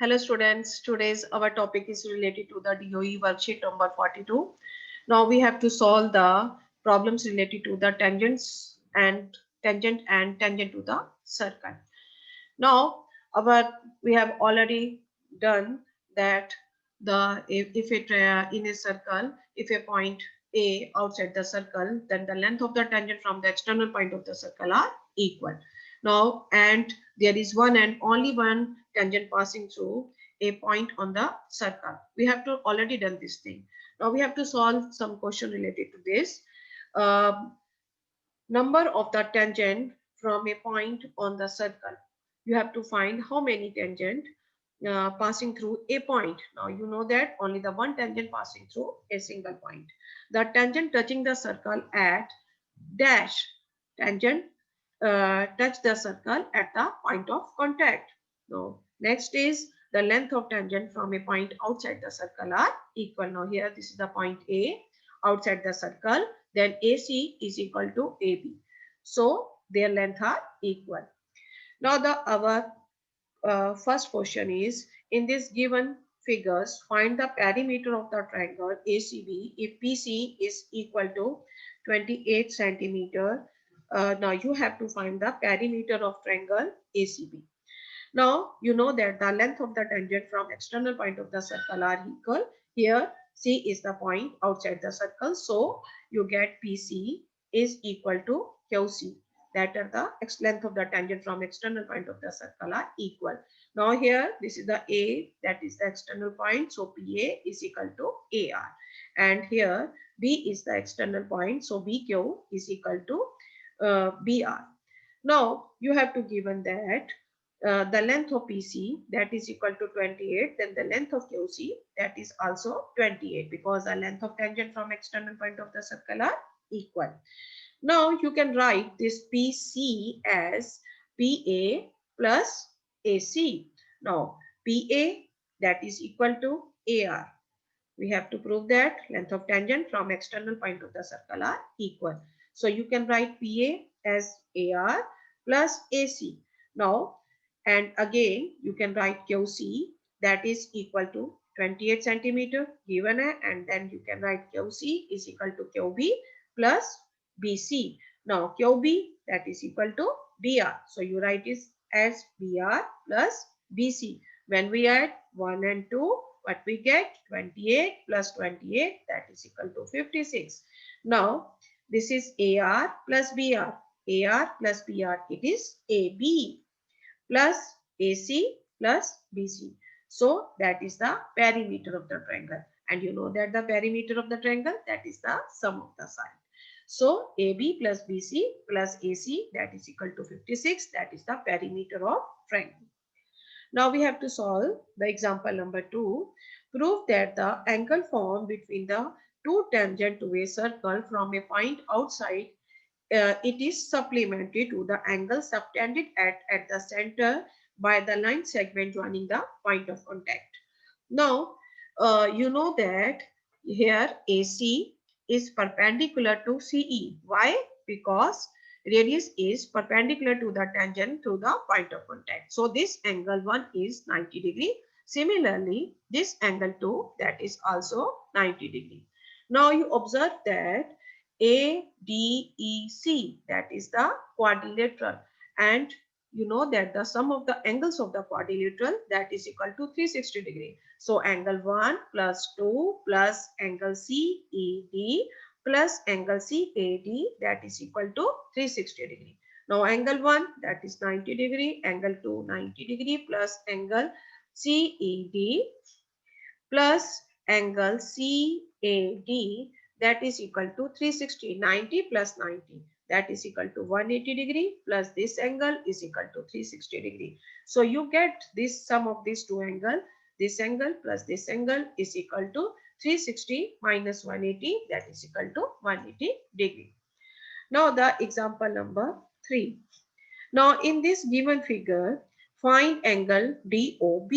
Hello students, today's our topic is related to the DOE worksheet number 42. Now we have to solve the problems related to the tangent to the circle. Now our we have already done that the if it in a circle, if a point A outside the circle, then the length of the tangent from the external point of the circle are equal. Now and there is one and only one tangent passing through a point on the circle. We have to already done this thing. Now we have to solve some question related to this. Number of the tangent from a point on the circle. You have to find how many tangent passing through a point. Now you know that only the one tangent passing through a single point. The tangent touching the circle at dash tangent touch the circle at the point of contact. Now next is the length of tangent from a point outside the circle are equal. Now here this is the point A outside the circle, then AC is equal to AB. So their length are equal. Now our first question is, in this given figures, find the perimeter of the triangle ACB if PC is equal to 28 centimeter. Now you have to find the perimeter of triangle ACB. Now you know that the length of the tangent from external point of the circle are equal. Here C is the point outside the circle. So you get PC is equal to QC. That are the length of the tangent from external point of the circle are equal. Now here this is the A, that is the external point. So PA is equal to AR. And here B is the external point. So BQ is equal to BR. Now you have to given that the length of PC that is equal to 28, then the length of QC that is also 28, because the length of tangent from external point of the circle are equal. Now you can write this PC as PA plus AC. Now PA that is equal to AR. We have to prove that length of tangent from external point of the circle are equal. So you can write PA as AR plus AC. Now and again you can write QC that is equal to 28 centimeter given a, and then you can write QC is equal to QB plus BC. Now QB that is equal to BR. So you write it as BR plus BC. When we add 1 and 2, what we get? 28 plus 28, that is equal to 56. Now this is AR plus BR. AR plus BR, it is AB plus AC plus BC. So that is the perimeter of the triangle. And you know that the perimeter of the triangle, that is the sum of the side. So AB plus BC plus AC, that is equal to 56. That is the perimeter of triangle. Now we have to solve the example number 2. Prove that the angle formed between the two tangent to a circle from a point outside it is supplementary to the angle subtended at the center by the line segment joining the point of contact. Now, you know that here AC is perpendicular to CE. Why? Because radius is perpendicular to the tangent to the point of contact. So this angle 1 is 90 degree. Similarly, this angle 2, that is also 90 degree. Now you observe that ADEC, that is the quadrilateral, and you know that the sum of the angles of the quadrilateral that is equal to 360 degree. So angle 1 plus 2 plus angle CED plus angle CAD, that is equal to 360 degree. Now angle 1 that is 90 degree, angle 2 90 degree plus angle CED plus angle CAD, that is equal to 360. 90 plus 90, that is equal to 180 degree plus this angle is equal to 360 degree. So you get this sum of these two angles. This angle plus this angle is equal to 360 minus 180, that is equal to 180 degree. Now the example number 3. Now in this given figure, find angle DOB.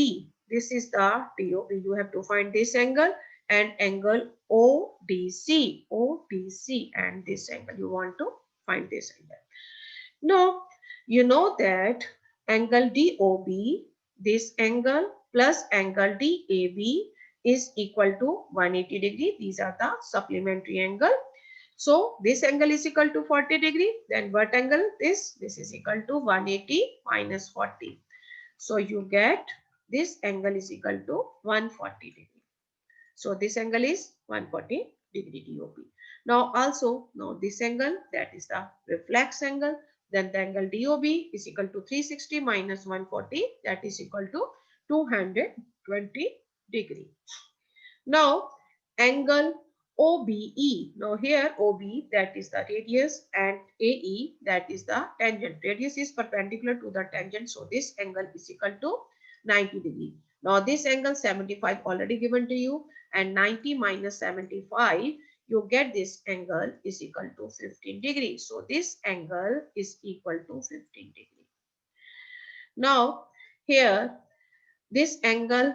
This is the DOB. You have to find this angle and angle ODC. ODC and this angle. You want to find this angle. Now you know that angle DOB, this angle plus angle DAB is equal to 180 degree. These are the supplementary angle. So this angle is equal to 40 degree. Then what angle is? This is equal to 180 minus 40. So you get this angle is equal to 140 degree. So this angle is 140 degree DOP. Now also, now this angle, that is the reflex angle. Then the angle DOB is equal to 360 minus 140, that is equal to 220 degree. Now angle OBE. Now here OB, that is the radius, and AE, that is the tangent. Radius is perpendicular to the tangent. So this angle is equal to 90 degree. Now this angle 75 already given to you, and 90 minus 75, you get this angle is equal to 15 degree. So this angle is equal to 15 degree. Now here this angle,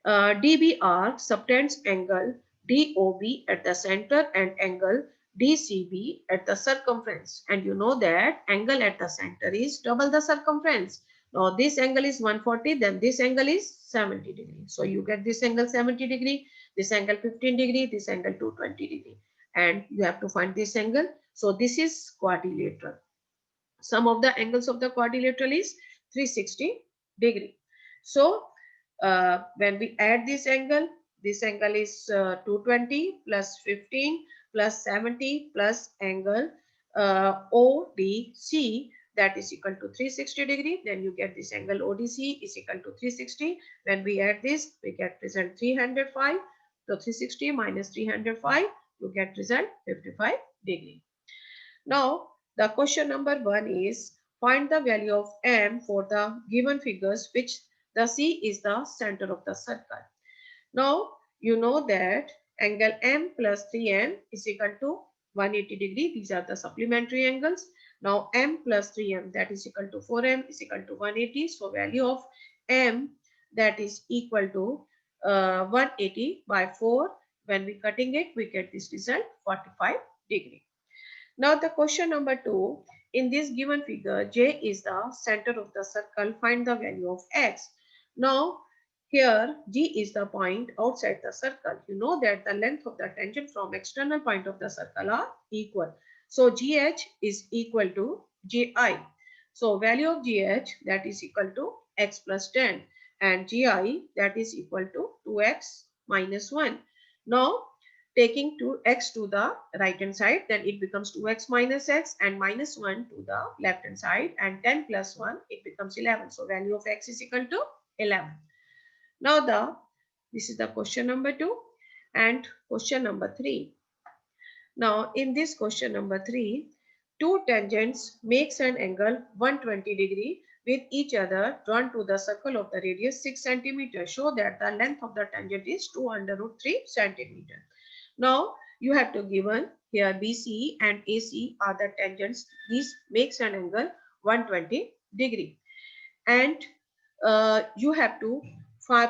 DBR subtends angle DOB at the center and angle DCB at the circumference. And you know that angle at the center is double the circumference. Now this angle is 140, then this angle is 70 degree. So you get this angle 70 degree, this angle 15 degree, this angle 220 degree. And you have to find this angle. So this is quadrilateral. Sum of the angles of the quadrilateral is 360 degree. So when we add this angle is 220 plus 15 plus 70 plus angle ODC, that is equal to 360 degree. Then you get this angle ODC is equal to 360. When we add this, we get result 305. So 360 minus 305, you get result 55 degree. Now the question number 1 is find the value of m for the given figures which the C is the center of the circle. Now you know that angle m plus 3m is equal to 180 degree. These are the supplementary angles. Now m plus 3m, that is equal to 4m, is equal to 180. So value of m, that is equal to 180 by 4. When we cutting it, we get this result 45 degree. Now the question number 2, in this given figure, J is the center of the circle. Find the value of x. Now here G is the point outside the circle. You know that the length of the tangent from external point of the circle are equal. So GH is equal to GI. So value of GH, that is equal to x plus 10, and GI, that is equal to 2x minus 1. Now taking 2x to the right hand side, then it becomes 2x minus x, and minus 1 to the left hand side, and 10 plus 1, it becomes 11. So value of x is equal to 11. Now this is the question number 2 and question number 3. Now in this question number 3, two tangents makes an angle 120 degree with each other drawn to the circle of the radius 6 centimeter. Show that the length of the tangent is 2 under root 3 centimeter. Now you have to given here BC and AC are the tangents. This makes an angle 120 degree. And you have to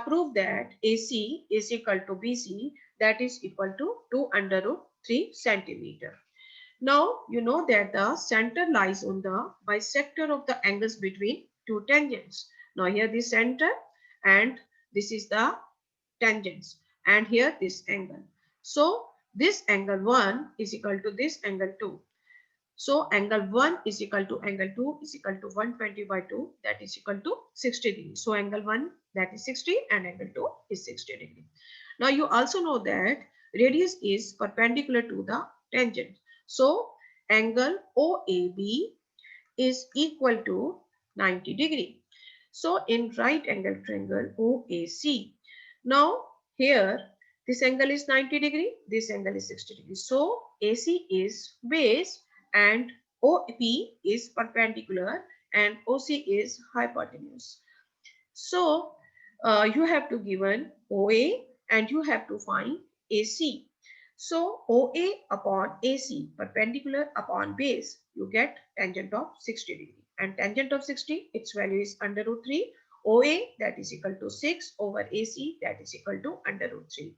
prove that AC is equal to BC, that is equal to 2 under root 3 centimeter. Now you know that the center lies on the bisector of the angles between two tangents. Now here this center and this is the tangents, and here this angle. So this angle 1 is equal to this angle 2. So angle 1 is equal to angle 2 is equal to 120 by 2, that is equal to 60 degrees. So angle 1, that is 60, and angle 2 is 60 degrees. Now you also know that radius is perpendicular to the tangent. So angle OAB is equal to 90 degree. So in right angle triangle OAC, now here this angle is 90 degree, this angle is 60 degree. So AC is base and OP is perpendicular and OC is hypotenuse. So you have to given OA and you have to find AC. So OA upon AC, perpendicular upon base, you get tangent of 60 degree. And tangent of 60, its value is under root 3. OA, that is equal to 6 over AC, that is equal to under root 3.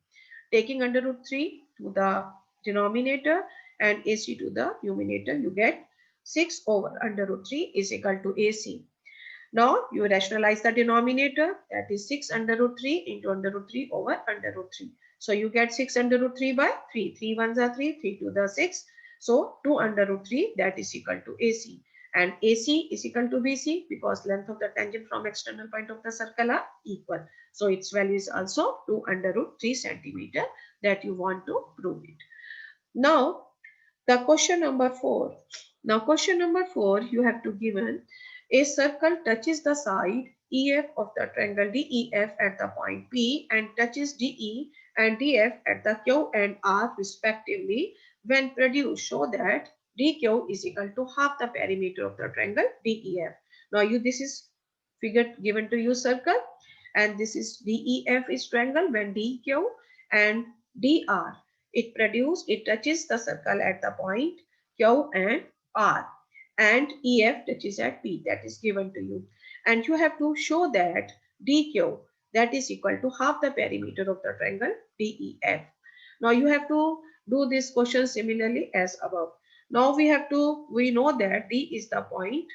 Taking under root 3 to the denominator and AC to the numerator, you get 6 over under root 3 is equal to AC. Now you rationalize the denominator, that is 6 under root 3 into under root 3 over under root 3. So you get 6 under root 3 by 3. 3 ones are 3, 3 to the 6. So 2 under root 3, that is equal to AC. And AC is equal to BC because length of the tangent from external point of the circle are equal. So its value is also 2 under root 3 centimeter that you want to prove it. Now the question number 4. Now question number 4, you have to given a circle touches the side EF of the triangle DEF at the point P and touches DE and DF at the Q and R respectively. When produced, show that DQ is equal to half the perimeter of the triangle DEF. Now this is figure given to you circle, and this is DEF is triangle. When DQ and DR it touches the circle at the point Q and R, and EF touches at P, that is given to you. And you have to show that DQ, that is equal to half the perimeter of the triangle DEF. Now you have to do this question similarly as above. Now we know that D is the point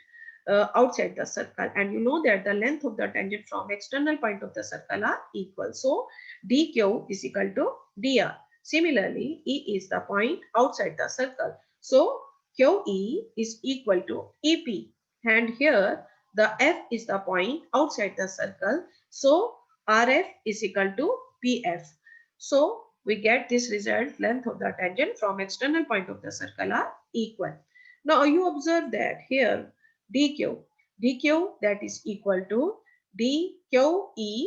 outside the circle, and you know that the length of the tangent from external point of the circle are equal. So DQ is equal to DR. Similarly, E is the point outside the circle. So QE is equal to EP. And here the F is the point outside the circle. So RF is equal to PF. So we get this result, length of the tangent from external point of the circle are equal. Now you observe that here DQ that is equal to DQE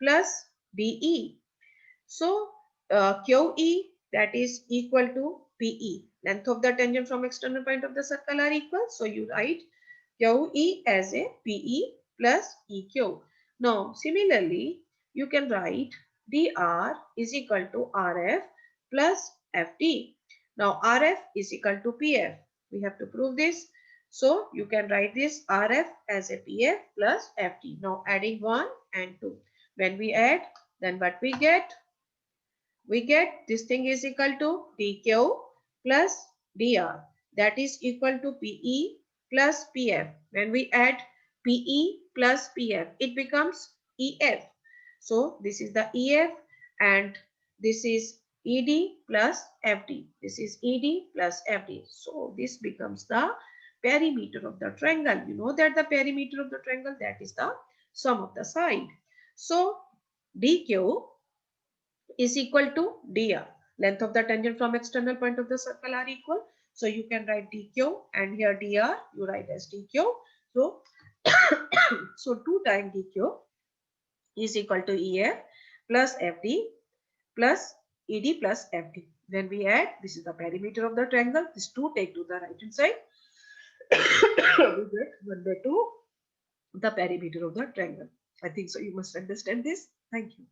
plus DE. So QE that is equal to PE. Length of the tangent from external point of the circle are equal. So you write QE as a PE plus EQ. Now similarly, you can write DR is equal to RF plus FT. Now RF is equal to PF. We have to prove this. So you can write this RF as a PF plus FT. Now adding 1 and 2. When we add, then what we get? We get this thing is equal to DQ plus DR, that is equal to PE plus PF. When we add PE plus PF, it becomes EF. So this is the EF and this is ED plus FD. This is ED plus FD. So this becomes the perimeter of the triangle. You know that the perimeter of the triangle, that is the sum of the side. So DQ is equal to DR. Length of the tangent from external point of the circle are equal. So you can write DQ, and here DR you write as DQ. So, so 2 times DQ is equal to EF plus FD plus ED plus FD. When we add, this is the perimeter of the triangle. This 2 take to the right hand side. We get 1 by 2 the perimeter of the triangle. I think so you must understand this. Thank you.